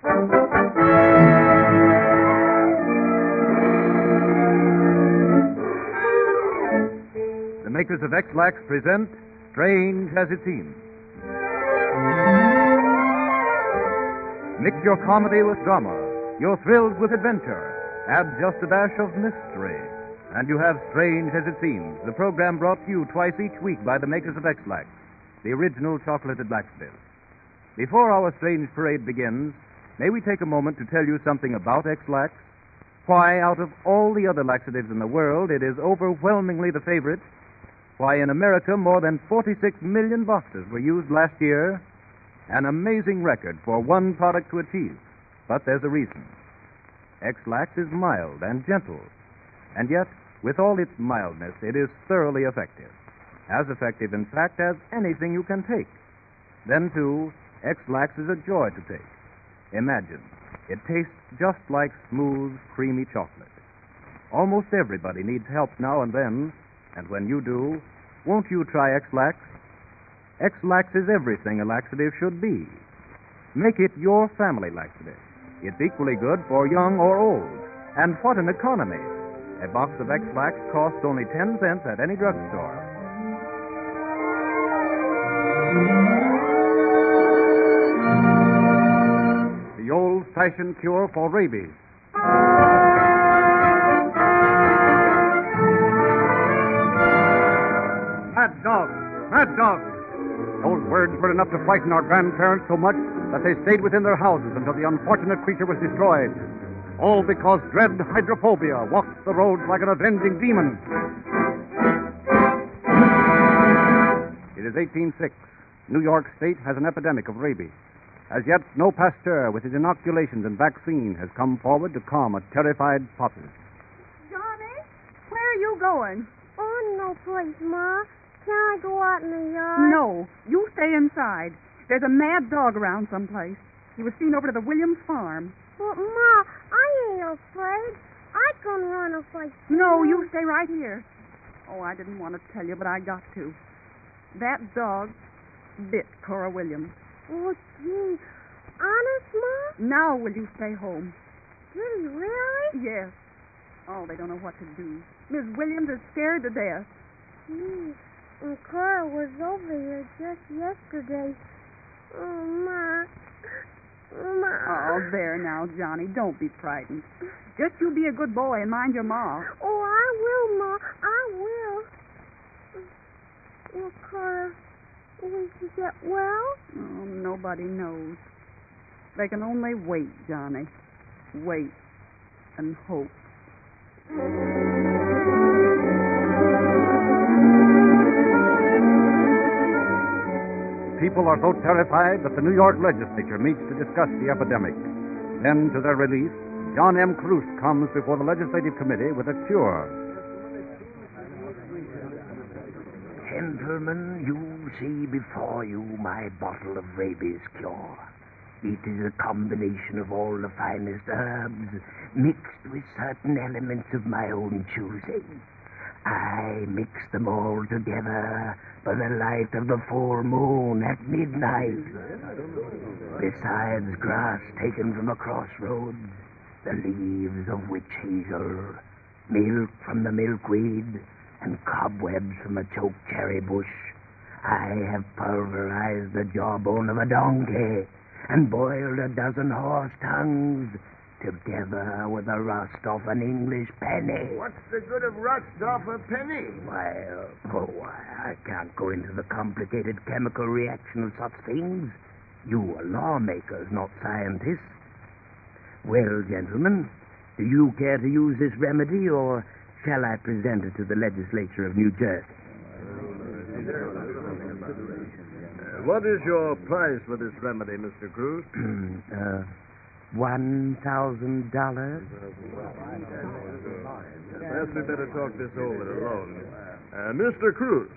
The makers of X-Lax present Strange as It Seems. Mix your comedy with drama, your thrills with adventure. Add just a dash of mystery, and you have Strange as It Seems, the program brought to you twice each week by the makers of X-Lax, the original chocolated laxative. Before our strange parade begins, may we take a moment to tell you something about X-Lax? Why, out of all the other laxatives in the world, it is overwhelmingly the favorite. Why, in America, more than 46 million boxes were used last year. An amazing record for one product to achieve. But there's a reason. X-Lax is mild and gentle. And yet, with all its mildness, it is thoroughly effective. As effective, in fact, as anything you can take. Then, too, X-Lax is a joy to take. Imagine, it tastes just like smooth, creamy chocolate. Almost everybody needs help now and then, and when you do, won't you try X-Lax? X-Lax is everything a laxative should be. Make it your family laxative. It's equally good for young or old. And what an economy! A box of X-Lax costs only 10 cents at any drugstore. The old-fashioned cure for rabies. Mad dogs! Mad dogs! Those words were enough to frighten our grandparents so much that they stayed within their houses until the unfortunate creature was destroyed. All because dread hydrophobia walks the roads like an avenging demon. It is 1806. New York State has an epidemic of rabies. As yet, no Pasteur with his inoculations and vaccine has come forward to calm a terrified populace. Johnny, where are you going? Oh, no place, Ma. Can I go out in the yard? No, you stay inside. There's a mad dog around someplace. He was seen over to the Williams farm. But, Ma, I ain't afraid. I can run if I can. No, you stay right here. Oh, I didn't want to tell you, but I got to. That dog bit Cora Williams. Oh, gee. Honest, Ma? Now will you stay home? Did he really? Yes. Oh, they don't know what to do. Miss Williams is scared to death. Gee. And Cora was over here just yesterday. Oh, Ma. Ma. Oh, there now, Johnny. Don't be frightened. Just you be a good boy and mind your ma. Oh, I will, Ma. I will. Well, Cora, will she get well? Oh, nobody knows. They can only wait, Johnny. Wait and hope. People are so terrified that the New York legislature meets to discuss the epidemic. Then, to their relief, John M. Cruz comes before the legislative committee with a cure. Gentlemen, you see before you my bottle of rabies cure. It is a combination of all the finest herbs mixed with certain elements of my own choosing. I mix them all together for the light of the full moon at midnight. Besides grass taken from a crossroads, the leaves of witch hazel, milk from the milkweed, and cobwebs from a choke cherry bush, I have pulverized the jawbone of a donkey and boiled a dozen horse tongues, together with the rust off an English penny. What's the good of rust off a penny? I can't go into the complicated chemical reaction of such things. You are lawmakers, not scientists. Well, gentlemen, do you care to use this remedy, or shall I present it to the legislature of New Jersey? What is your price for this remedy, Mr. Cruz? $1,000. Perhaps we better talk this over alone. Mr. Cruz,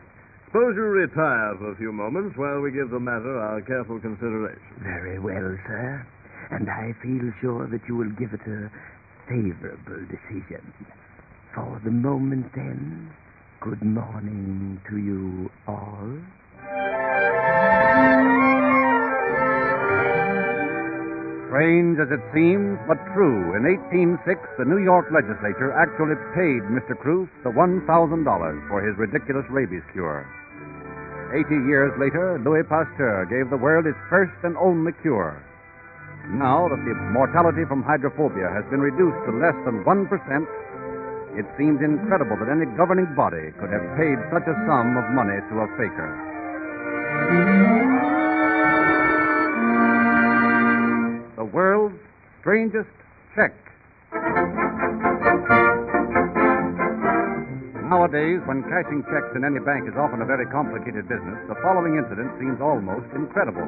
suppose you retire for a few moments while we give the matter our careful consideration. Very well, sir. And I feel sure that you will give it a favorable decision. For the moment, then, good morning to you all. Strange as it seems, but true, in 1806, the New York legislature actually paid Mr. Cruz the $1,000 for his ridiculous rabies cure. 80 years later, Louis Pasteur gave the world its first and only cure. Now that the mortality from hydrophobia has been reduced to less than 1%, it seems incredible that any governing body could have paid such a sum of money to a faker. The world's strangest check. Nowadays, when cashing checks in any bank is often a very complicated business, the following incident seems almost incredible.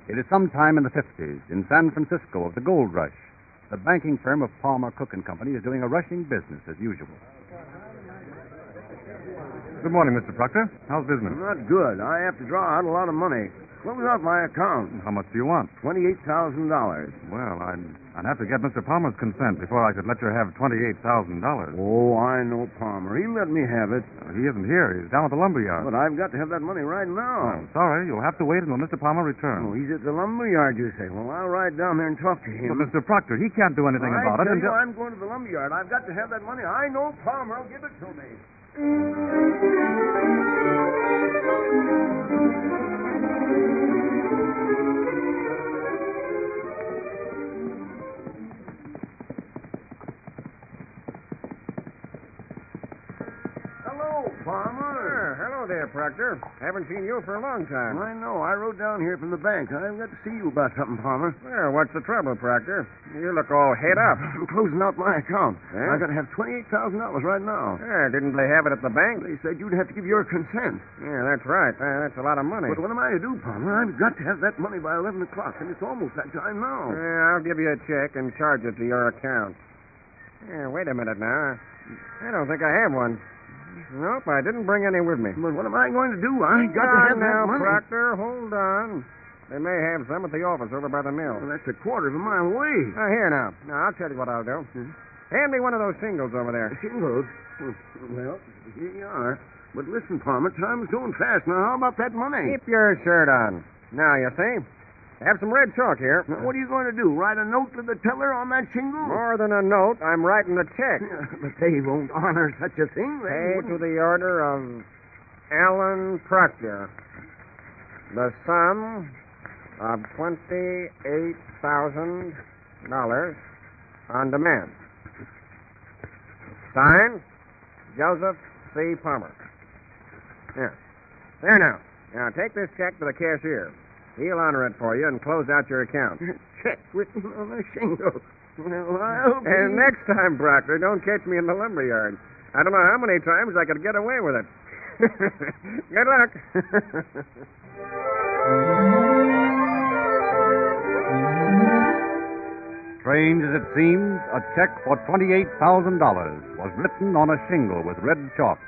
It is sometime in the 50s, in San Francisco of the gold rush. The banking firm of Palmer Cook and Company is doing a rushing business as usual. Good morning, Mr. Proctor. How's business? Not good. I have to draw out a lot of money. Close out my account. How much do you want? $28,000. Well, I'd have to get Mr. Palmer's consent before I could let you have $28,000. Oh, I know Palmer. He let me have it. He isn't here. He's down at the lumber yard. But I've got to have that money right now. I'm sorry. You'll have to wait until Mr. Palmer returns. Oh, he's at the lumber yard, you say. Well, I'll ride down there and talk to him. But, Mr. Proctor, he can't do anything about it I tell you, until... I'm going to the lumber yard. I've got to have that money. I know Palmer will give it to me. Hello, Palmer. Hello there, Proctor. Haven't seen you for a long time. I know. I rode down here from the bank. I've got to see you about something, Palmer. Well, what's the trouble, Proctor? You look all head up. I'm closing out my account. Eh? I've got to have $28,000 right now. Didn't they have it at the bank? They said you'd have to give your consent. Yeah, that's right. That's a lot of money. But what am I to do, Palmer? I've got to have that money by 11 o'clock, and it's almost that time now. I'll give you a check and charge it to your account. Wait a minute now. I don't think I have one. Nope, I didn't bring any with me. But what am I going to do? I got to have now, that money. Proctor, hold on. They may have some at the office over by the mill. Well, that's a quarter of a mile away. Here now. Now, I'll tell you what I'll do. Hand me one of those shingles over there. Shingles? Well, here you are. But listen, Palmer, time's going fast. Now, how about that money? Keep your shirt on. Now, you see? Have some red chalk here. Now, what are you going to do? Write a note to the teller on that shingle? More than a note, I'm writing a check. But they won't honor such a thing. Pay to the order of Allen Proctor. The sum of $28,000 on demand. Signed, Joseph C. Palmer. Yeah. There now. Now, take this check to the cashier. He'll honor it for you and close out your account. Check written on a shingle. Well, I'll be... And next time, Proctor, don't catch me in the lumber yard. I don't know how many times I could get away with it. Good luck. Strange as it seems, a check for $28,000 was written on a shingle with red chalk.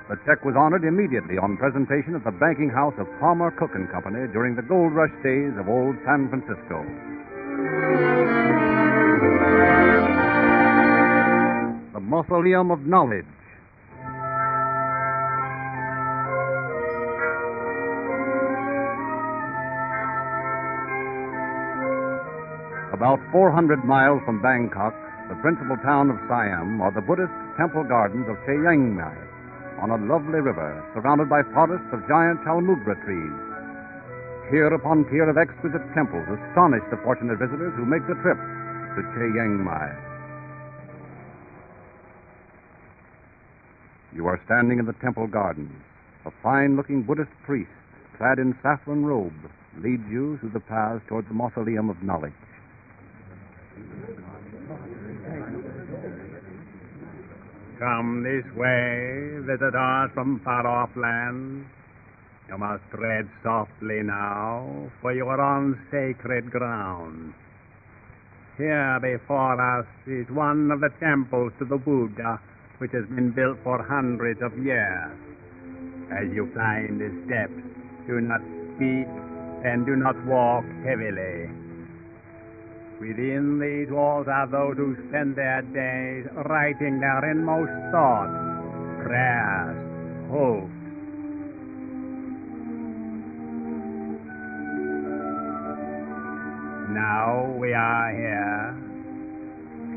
The check was honored immediately on presentation at the banking house of Palmer Cook and Company during the gold rush days of old San Francisco. The Mausoleum of Knowledge. About 400 miles from Bangkok, the principal town of Siam, are the Buddhist temple gardens of Chiang Mai, on a lovely river surrounded by forests of giant chalmudra trees. Tier upon tier of exquisite temples astonish the fortunate visitors who make the trip to Chiang Mai. You are standing in the temple gardens. A fine-looking Buddhist priest, clad in saffron robe, leads you through the paths toward the Mausoleum of Knowledge. Come this way, visitors from far-off lands. You must tread softly now, for you are on sacred ground. Here before us is one of the temples to the Buddha, which has been built for hundreds of years. As you climb the steps, do not speak and do not walk heavily. Within these walls are those who spend their days writing their inmost thoughts, prayers, hopes. Now we are here.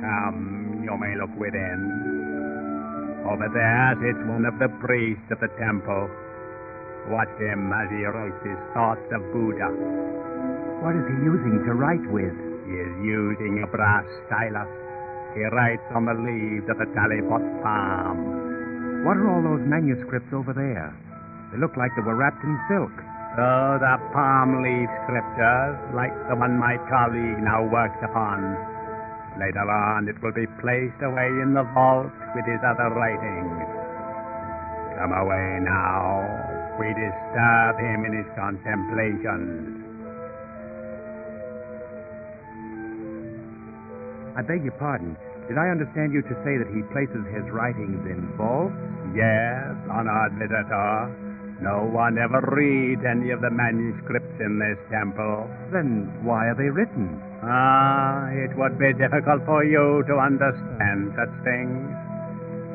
Come, you may look within. Over there sits one of the priests of the temple. Watch him as he writes his thoughts of Buddha. What is he using to write with? He is using a brass stylus. He writes on the leaves of the talipot palm. What are all those manuscripts over there? They look like they were wrapped in silk. Those are palm leaf scriptures, like the one my colleague now works upon. Later on, it will be placed away in the vault with his other writings. Come away now. We disturb him in his contemplations. I beg your pardon. Did I understand you to say that he places his writings in vaults? Yes, honored visitor. No one ever reads any of the manuscripts in this temple. Then why are they written? It would be difficult for you to understand such things.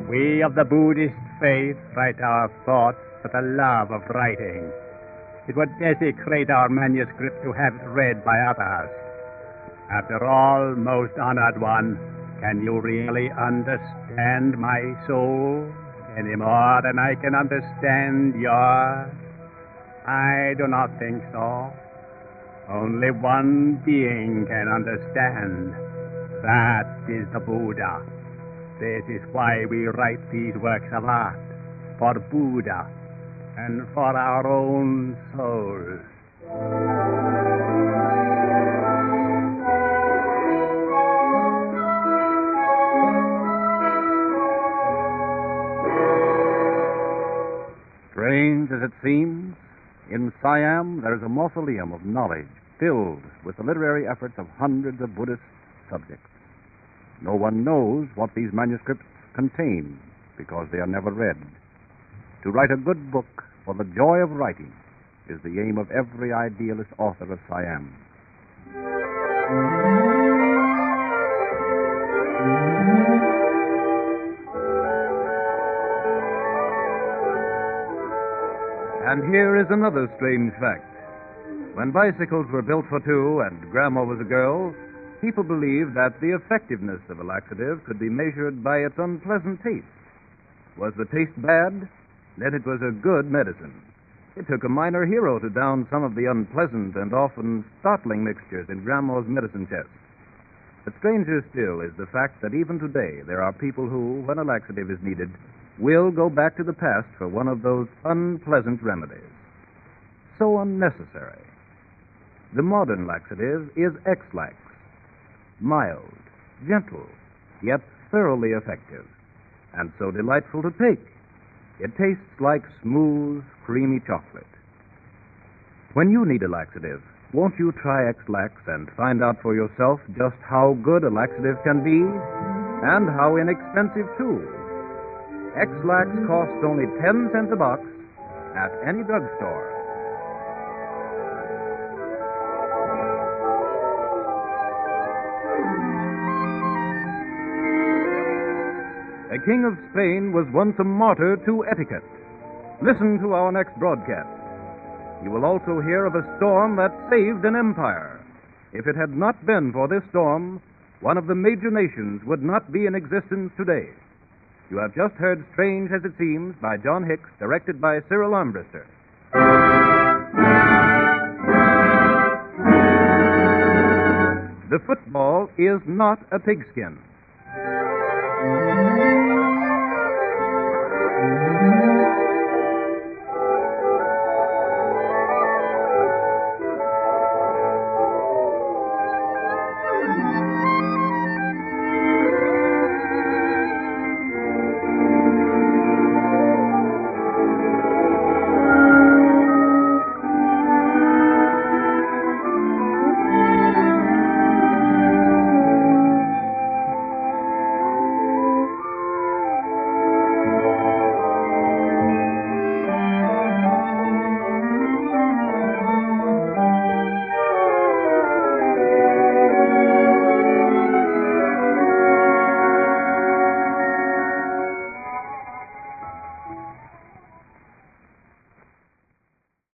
We of the Buddhist faith write our thoughts for the love of writing. It would desecrate our manuscript to have it read by others. After all, most honored one, can you really understand my soul any more than I can understand yours? I do not think so. Only one being can understand. That is the Buddha. This is why we write these works of art, for Buddha and for our own souls. Strange as it seems, in Siam there is a Mausoleum of Knowledge filled with the literary efforts of hundreds of Buddhist subjects. No one knows what these manuscripts contain because they are never read. To write a good book for the joy of writing is the aim of every idealist author of Siam. And here is another strange fact. When bicycles were built for two and Grandma was a girl, people believed that the effectiveness of a laxative could be measured by its unpleasant taste. Was the taste bad? Then it was a good medicine. It took a minor hero to down some of the unpleasant and often startling mixtures in Grandma's medicine chest. But stranger still is the fact that even today there are people who, when a laxative is needed, will go back to the past for one of those unpleasant remedies. So unnecessary. The modern laxative is X-Lax. Mild, gentle, yet thoroughly effective, and so delightful to take. It tastes like smooth, creamy chocolate. When you need a laxative, won't you try X-Lax and find out for yourself just how good a laxative can be, and how inexpensive, too? X-Lax costs only 10 cents a box at any drugstore. The King of Spain was once a martyr to etiquette. Listen to our next broadcast. You will also hear of a storm that saved an empire. If it had not been for this storm, one of the major nations would not be in existence today. You have just heard Strange as It Seems by John Hix, directed by Cyril Armbruster. The football is not a pigskin.